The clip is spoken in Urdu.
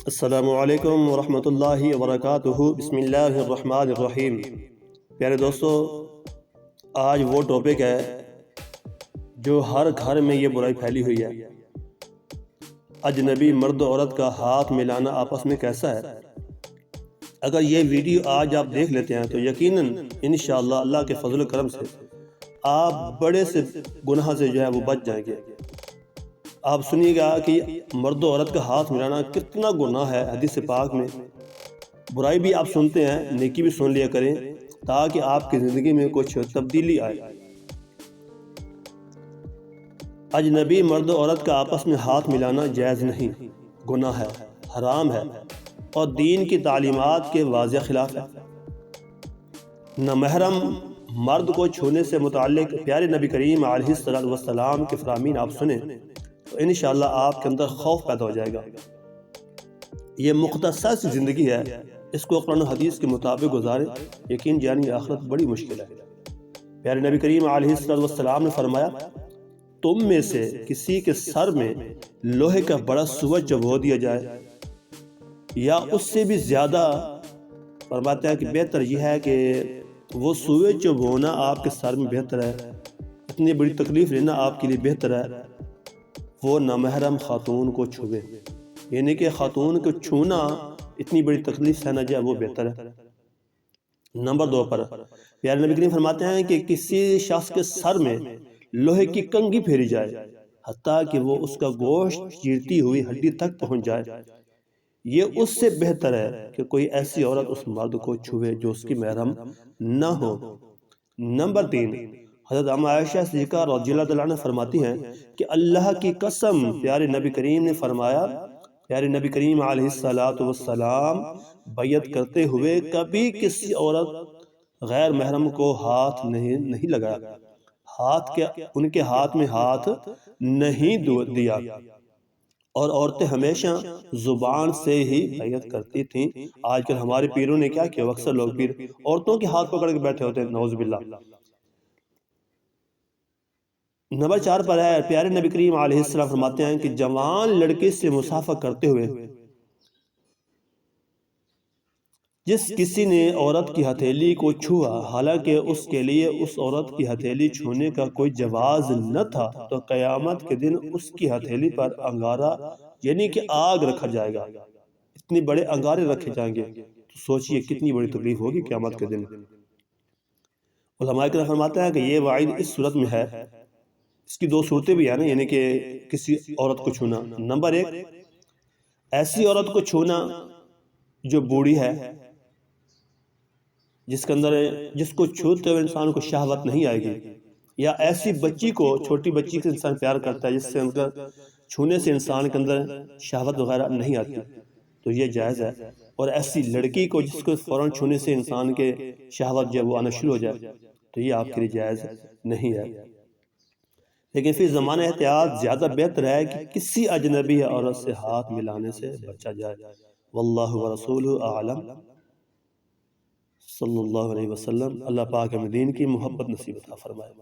السلام علیکم ورحمۃ اللہ وبرکاتہ۔ بسم اللہ الرحمن الرحیم۔ پیارے دوستو، آج وہ ٹاپک ہے جو ہر گھر میں یہ برائی پھیلی ہوئی ہے۔ اجنبی مرد و عورت کا ہاتھ ملانا آپس میں کیسا ہے؟ اگر یہ ویڈیو آج آپ دیکھ لیتے ہیں تو یقیناً انشاءاللہ اللہ کے فضل و کرم سے آپ بڑے سے گناہ سے جو ہے وہ بچ جائیں گے۔ آپ سنیے گا کہ مرد و عورت کا ہاتھ ملانا کتنا گناہ ہے حدیث پاک میں۔ برائی بھی آپ سنتے ہیں، نیکی بھی سن لیا کریں تاکہ آپ کی زندگی میں کچھ تبدیلی آئے۔ اجنبی مرد و عورت کا آپس میں ہاتھ ملانا جائز نہیں، گناہ ہے، حرام ہے اور دین کی تعلیمات کے واضح خلاف ہے۔ نامحرم مرد کو چھونے سے متعلق پیارے نبی کریم علیہ السلام کے فرامین آپ سنیں تو انشاءاللہ آپ کے اندر خوف پیدا ہو جائے گا۔ یہ مختصر سی زندگی ہے، اس کو قرآن و حدیث کے مطابق گزاریں، یقین جانی آخرت بڑی مشکل ہے۔ پیارے نبی کریم علیہ السلام نے فرمایا، تم میں سے کسی کے سر میں لوہے کا بڑا سوج چبھو دیا جائے یا اس سے بھی زیادہ، فرماتا ہے کہ بہتر یہ ہے کہ وہ سوج چبھونا آپ کے سر میں بہتر ہے، اتنی بڑی تکلیف لینا آپ کے لیے بہتر ہے وہ نامحرم خاتون کو چھوے، یعنی کہ خاتون کو چھونا اتنی بڑی تکلیف سہنا جائے وہ بہتر ہے۔ نمبر 2 پر پیارے نبی کریم فرماتے ہیں کہ کسی شخص کے سر میں لوہے کی کنگھی پھیری جائے حتیٰ کہ وہ اس کا گوشت چیرتی ہوئی ہڈی تک پہنچ جائے، یہ اس سے بہتر ہے کہ کوئی ایسی عورت اس مرد کو چھوے جو اس کی محرم نہ ہو۔ نمبر 3 حضرت ام عائشہ صدیقہ رضی اللہ عنہ فرماتی ہیں کہ اللہ کی قسم پیارے نبی کریم نے فرمایا، پیارے نبی کریم علیہ السلام بیعت کرتے ہوئے کبھی کسی عورت غیر محرم کو ہاتھ نہیں لگایا، ان کے ہاتھ میں ہاتھ نہیں دیا، اور عورتیں ہمیشہ زبان سے ہی بیعت کرتی تھیں۔ آج کل ہمارے پیروں نے کیا کیا، اکثر لوگ پیر عورتوں کے ہاتھ پکڑ کے بیٹھے ہوتے ہیں، نعوذ باللہ۔ نمبر 4 پر ہے پیارے نبی کریم علیہ السلام فرماتے ہیں کہ جوان لڑکے سے مصافحہ کرتے ہوئے جس کسی نے عورت کی ہتھیلی کو چھوا حالانکہ اس کے لیے اس عورت کی ہتھیلی چھونے کا کوئی جواز نہ تھا تو قیامت کے دن اس کی ہتھیلی پر انگارہ یعنی کہ آگ رکھا جائے گا، اتنے بڑے انگارے رکھے جائیں گے، تو سوچئے کتنی بڑی تکلیف ہوگی قیامت کے دن۔ علماء کرام فرماتے ہیں کہ یہ وعید اس صورت میں ہے، اس کی 2 صورتیں بھی ہیں نا، یعنی کہ کسی عورت کو چھونا۔ نمبر 1 ایسی عورت کو چھونا جو بوڑھی ہے، جس کو چھوتے ہوئے انسان کو شہوت نہیں آئے گی، یا ایسی بچی کو، چھوٹی بچی سے انسان پیار کرتا ہے جس سے ان کا چھونے سے انسان کے اندر شہوت وغیرہ نہیں آتی، تو یہ جائز ہے۔ اور ایسی لڑکی کو جس کو فوراً چھونے سے انسان کے شہوت جب وہ آنا شروع ہو جائے تو یہ آپ کے لیے جائز نہیں ہے۔ لیکن پھر زمانہ احتیاط زیادہ بہتر ہے کہ کسی اجنبی عورت سے ہاتھ ملانے سے بچا جائے۔ واللہ ورسولہ اعلم، صلی اللہ علیہ وسلم۔ اللہ پاک ہمیں دین کی محبت نصیب عطا فرمائے۔